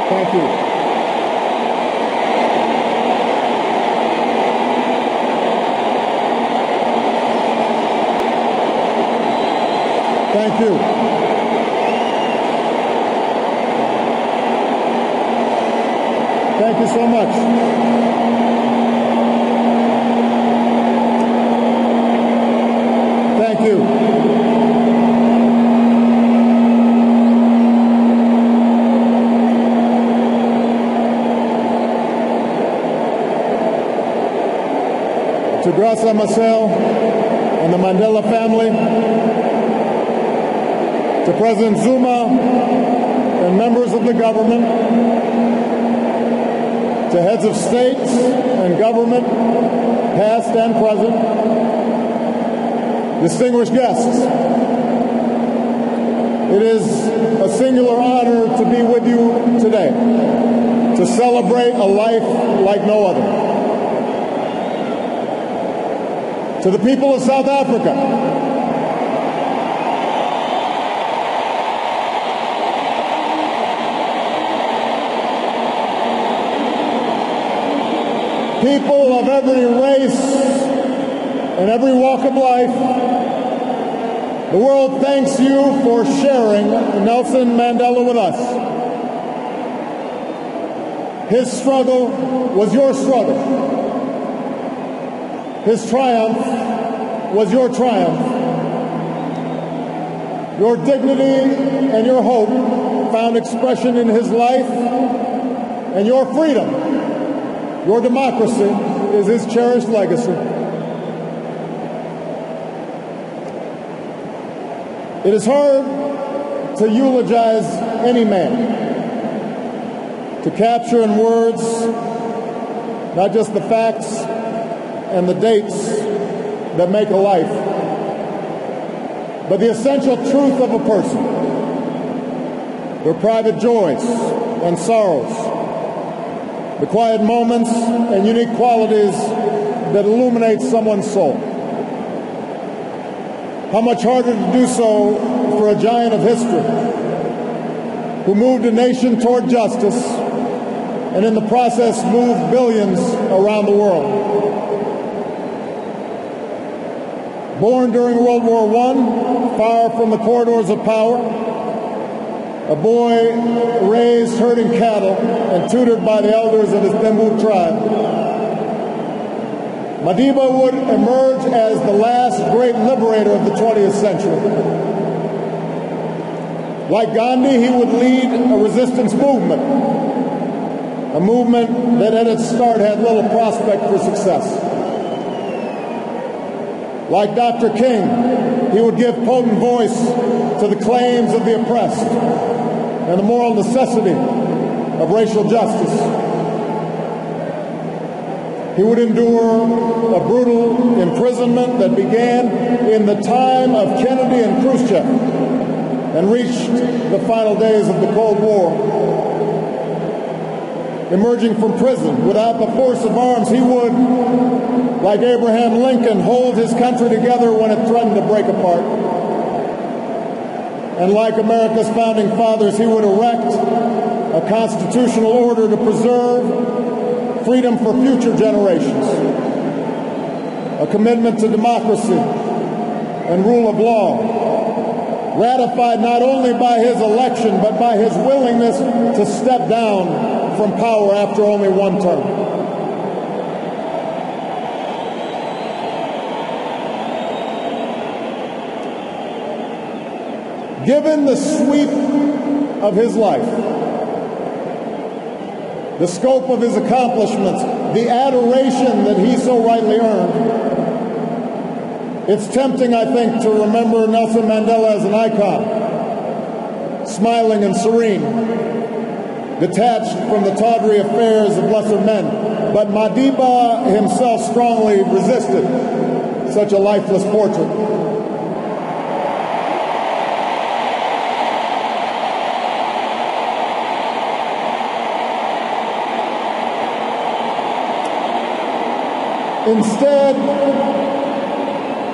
Thank you. Thank you. Thank you so much. Thank you. To Graça Machel and the Mandela family, to President Zuma and members of the government, to heads of states and government, past and present, distinguished guests, it is a singular honor to be with you today, to celebrate a life like no other. To the people of South Africa, people of every race and every walk of life, the world thanks you for sharing Nelson Mandela with us. His struggle was your struggle. His triumph was your triumph. Your dignity and your hope found expression in his life, and your freedom, your democracy, is his cherished legacy. It is hard to eulogize any man, to capture in words not just the facts and the dates that make a life, but the essential truth of a person, their private joys and sorrows, the quiet moments and unique qualities that illuminate someone's soul. How much harder to do so for a giant of history who moved a nation toward justice and in the process moved billions around the world. Born during World War I, far from the corridors of power, a boy raised herding cattle and tutored by the elders of his Thembu tribe, Madiba would emerge as the last great liberator of the 20th century. Like Gandhi, he would lead a resistance movement, a movement that at its start had little prospect for success. Like Dr. King, he would give potent voice to the claims of the oppressed and the moral necessity of racial justice. He would endure a brutal imprisonment that began in the time of Kennedy and Khrushchev and reached the final days of the Cold War. Emerging from prison without the force of arms, he would, like Abraham Lincoln, hold his country together when it threatened to break apart. And like America's founding fathers, he would erect a constitutional order to preserve freedom for future generations, a commitment to democracy and rule of law, ratified not only by his election, but by his willingness to step down from power after only one term. Given the sweep of his life, the scope of his accomplishments, the adoration that he so rightly earned, it's tempting, I think, to remember Nelson Mandela as an icon, smiling and serene, detached from the tawdry affairs of lesser men. But Madiba himself strongly resisted such a lifeless portrait. Instead,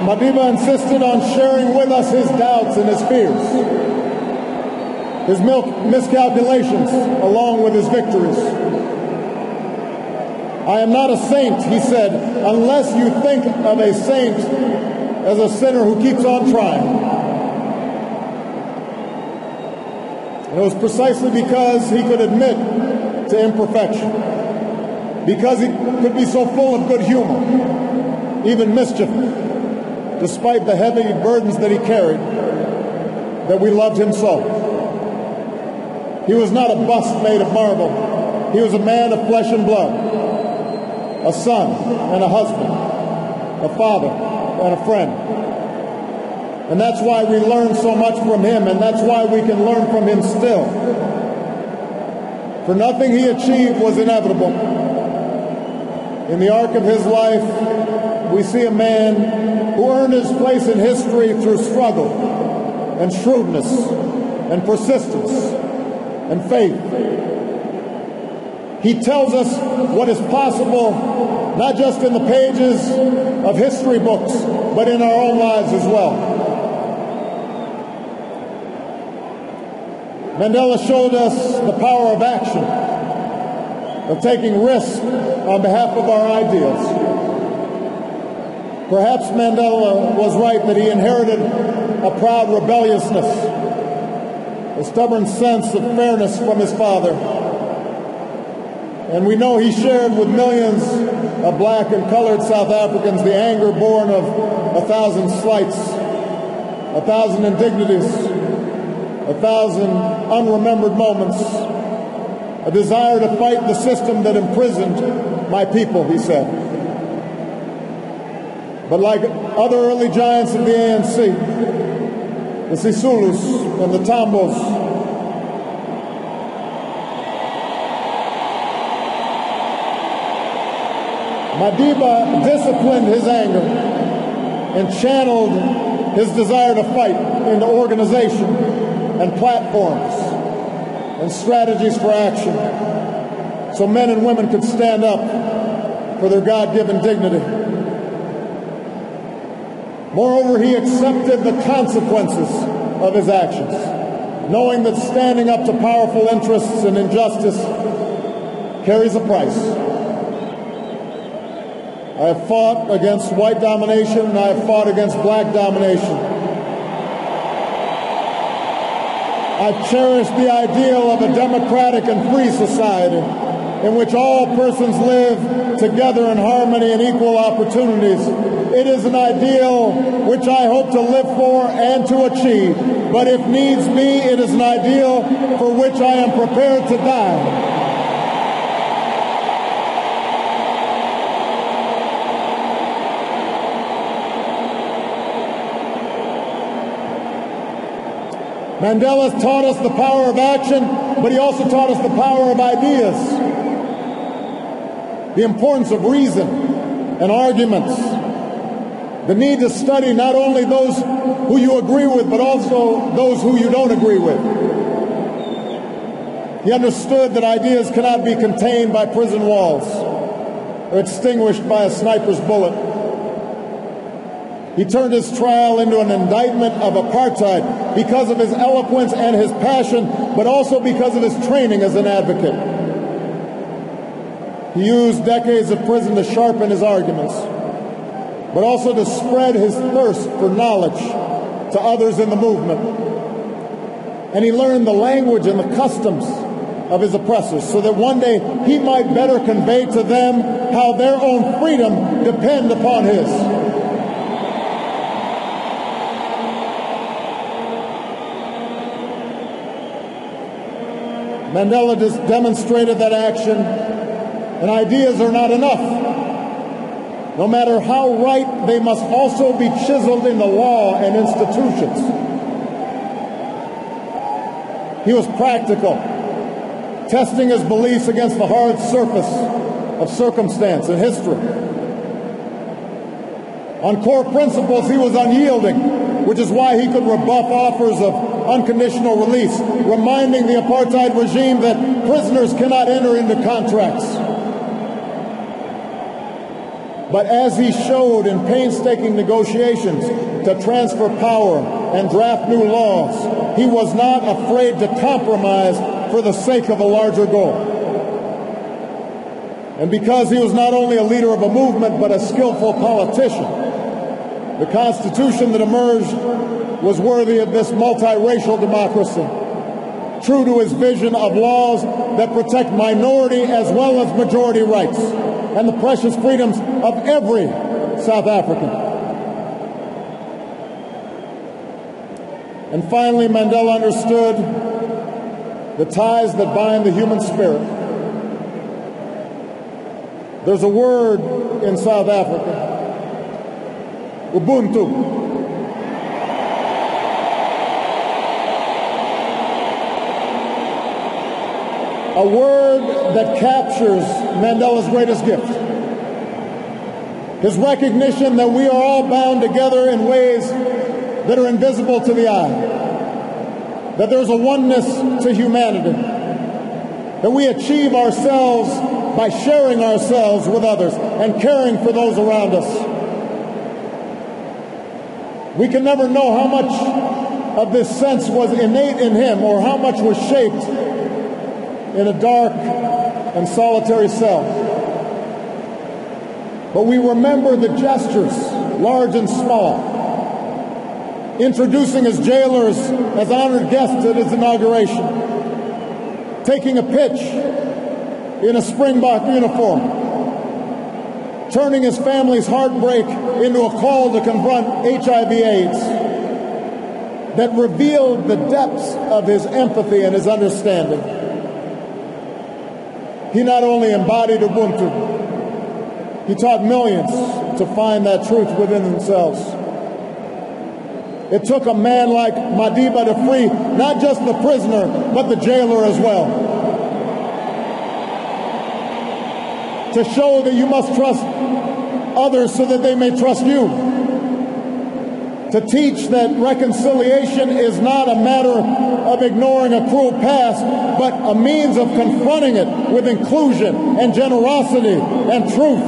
Madiba insisted on sharing with us his doubts and his fears. his miscalculations along with his victories. I am not a saint, he said, unless you think of a saint as a sinner who keeps on trying. And it was precisely because he could admit to imperfection, because he could be so full of good humor, even mischief, despite the heavy burdens that he carried, that we loved him so. He was not a bust made of marble. He was a man of flesh and blood, a son and a husband, a father and a friend. And that's why we learn so much from him, and that's why we can learn from him still. For nothing he achieved was inevitable. In the arc of his life, we see a man who earned his place in history through struggle and shrewdness and persistence and faith. He tells us what is possible, not just in the pages of history books, but in our own lives as well. Mandela showed us the power of action, of taking risks on behalf of our ideals. Perhaps Mandela was right that he inherited a proud rebelliousness, a stubborn sense of fairness from his father. And we know he shared with millions of black and colored South Africans the anger born of 1,000 slights, 1,000 indignities, 1,000 unremembered moments, a desire to fight the system that imprisoned my people, he said. But like other early giants of the ANC, the Sisulus and the Tambos, Madiba disciplined his anger and channeled his desire to fight into organization and platforms and strategies for action, so men and women could stand up for their God-given dignity. Moreover, he accepted the consequences of his actions, knowing that standing up to powerful interests and injustice carries a price. I have fought against white domination, and I have fought against black domination. I've cherished the ideal of a democratic and free society in which all persons live together in harmony and equal opportunities. It is an ideal which I hope to live for and to achieve, but if needs be, it is an ideal for which I am prepared to die. Mandela taught us the power of action, but he also taught us the power of ideas, the importance of reason and arguments, the need to study not only those who you agree with, but also those who you don't agree with. He understood that ideas cannot be contained by prison walls or extinguished by a sniper's bullet. He turned his trial into an indictment of apartheid because of his eloquence and his passion, but also because of his training as an advocate. He used decades of prison to sharpen his arguments, but also to spread his thirst for knowledge to others in the movement. And he learned the language and the customs of his oppressors so that one day he might better convey to them how their own freedom depends upon his. Mandela just demonstrated that action and ideas are not enough. No matter how right, they must also be chiseled into law and institutions. He was practical, testing his beliefs against the hard surface of circumstance and history. On core principles, he was unyielding, which is why he could rebuff offers of unconditional release, reminding the apartheid regime that prisoners cannot enter into contracts. But as he showed in painstaking negotiations to transfer power and draft new laws. He was not afraid to compromise for the sake of a larger goal. And because he was not only a leader of a movement, but a skillful politician, the Constitution that emerged was worthy of this multiracial democracy, true to his vision of laws that protect minority as well as majority rights and the precious freedoms of every South African. And finally, Mandela understood the ties that bind the human spirit. There's a word in South Africa, Ubuntu. A word that captures Mandela's greatest gift. His recognition that we are all bound together in ways that are invisible to the eye. That there's a oneness to humanity. That we achieve ourselves by sharing ourselves with others and caring for those around us. We can never know how much of this sense was innate in him or how much was shaped in a dark and solitary cell. But we remember the gestures, large and small, introducing his jailers as honored guests at his inauguration, taking a pitch in a Springbok uniform, turning his family's heartbreak into a call to confront HIV/AIDS, that revealed the depths of his empathy and his understanding. He not only embodied Ubuntu, he taught millions to find that truth within themselves. It took a man like Madiba to free not just the prisoner, but the jailer as well. To show that you must trust others so that they may trust you. To teach that reconciliation is not a matter of ignoring a cruel past, but a means of confronting it with inclusion and generosity and truth.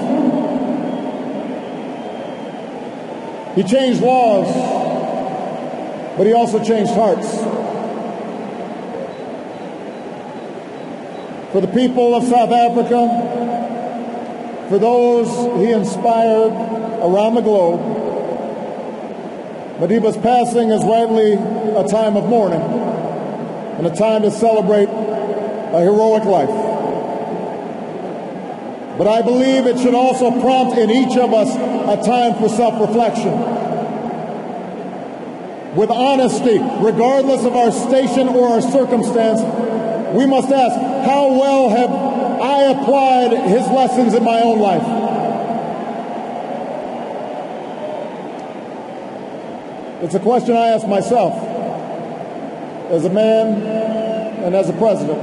He changed laws, but he also changed hearts. For the people of South Africa, for those he inspired around the globe, Madiba's passing is rightly a time of mourning and a time to celebrate a heroic life. But I believe it should also prompt in each of us a time for self-reflection. With honesty, regardless of our station or our circumstance, we must ask, how well have I applied his lessons in my own life? It's a question I ask myself as a man and as a president.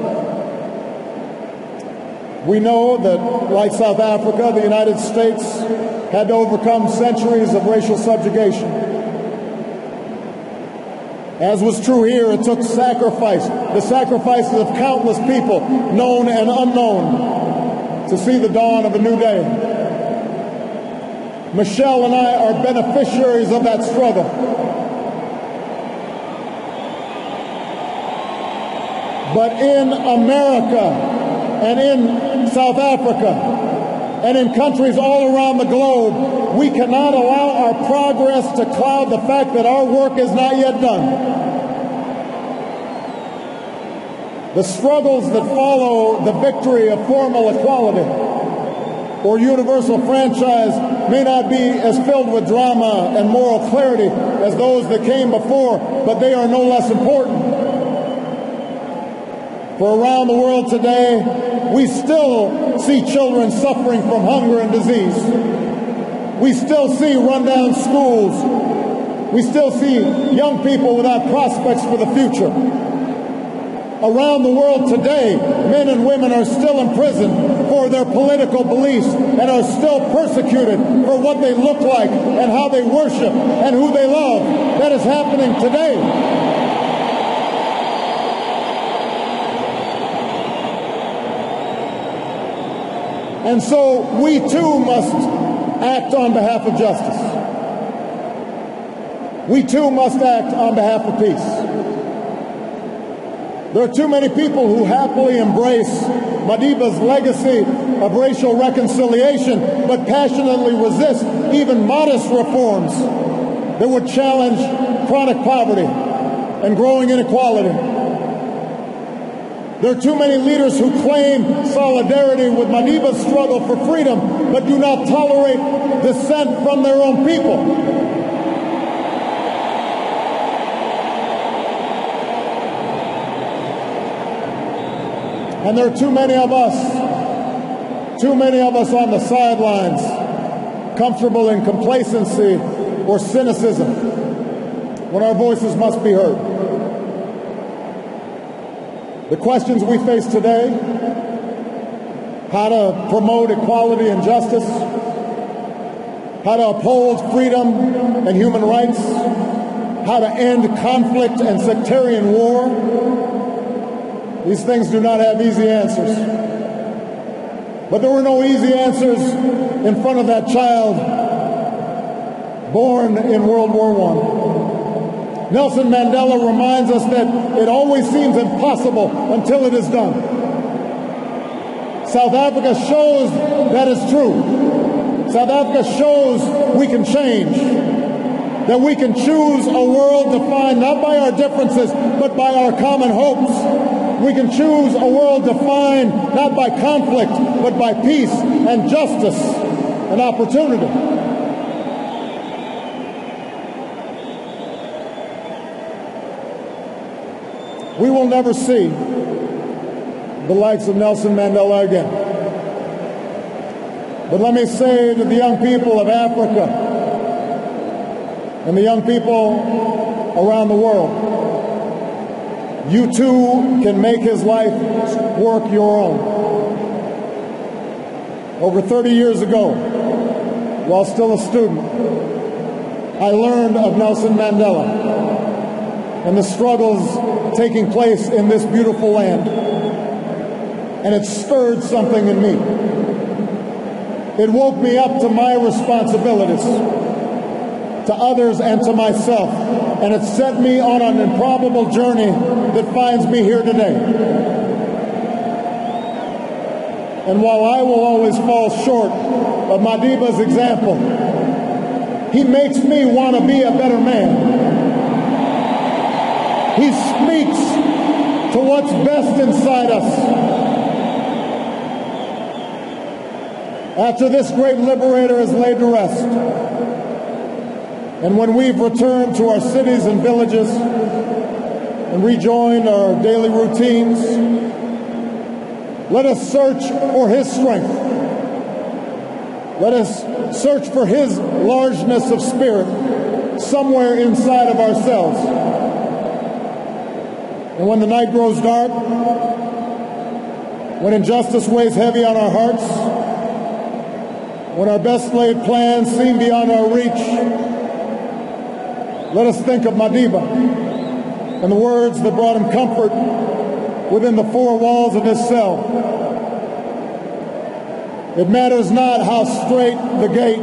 We know that, like South Africa, the United States had to overcome centuries of racial subjugation. As was true here, it took sacrifice, the sacrifices of countless people, known and unknown, to see the dawn of a new day. Michelle and I are beneficiaries of that struggle. But in America and in South Africa and in countries all around the globe, we cannot allow our progress to cloud the fact that our work is not yet done. The struggles that follow the victory of formal equality or universal franchise may not be as filled with drama and moral clarity as those that came before, but they are no less important. For around the world today, we still see children suffering from hunger and disease. We still see rundown schools. We still see young people without prospects for the future. Around the world today, men and women are still imprisoned for their political beliefs and are still persecuted for what they look like and how they worship and who they love. That is happening today. And so we too must act on behalf of justice. We too must act on behalf of peace. There are too many people who happily embrace Madiba's legacy of racial reconciliation, but passionately resist even modest reforms that would challenge chronic poverty and growing inequality. There are too many leaders who claim solidarity with Madiba's struggle for freedom, but do not tolerate dissent from their own people. And there are too many of us on the sidelines, comfortable in complacency or cynicism, when our voices must be heard. The questions we face today, how to promote equality and justice, how to uphold freedom and human rights, how to end conflict and sectarian war, these things do not have easy answers. But there were no easy answers in front of that child born in World War I. Nelson Mandela reminds us that it always seems impossible until it is done. South Africa shows that is true. South Africa shows we can change, that we can choose a world defined not by our differences, but by our common hopes. We can choose a world defined not by conflict, but by peace and justice and opportunity. We will never see the likes of Nelson Mandela again. But let me say to the young people of Africa and the young people around the world, you too can make his life work your own. Over 30 years ago, while still a student, I learned of Nelson Mandela and the struggles taking place in this beautiful land. And it stirred something in me. It woke me up to my responsibilities, to others and to myself. And it set me on an improbable journey that finds me here today. And while I will always fall short of Madiba's example, he makes me want to be a better man. He speaks to what's best inside us. After this great liberator is laid to rest, and when we've returned to our cities and villages and rejoined our daily routines, let us search for his strength. Let us search for his largeness of spirit somewhere inside of ourselves. And when the night grows dark, when injustice weighs heavy on our hearts, when our best laid plans seem beyond our reach, let us think of Madiba and the words that brought him comfort within the four walls of his cell. It matters not how straight the gate,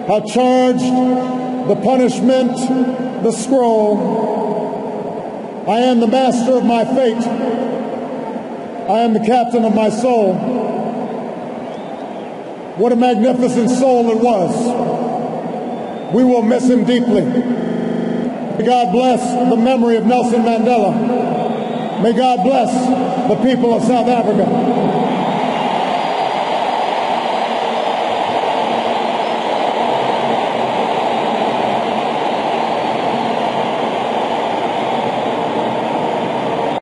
how charged the punishment, the scroll. I am the master of my fate. I am the captain of my soul. What a magnificent soul it was. We will miss him deeply. May God bless the memory of Nelson Mandela. May God bless the people of South Africa.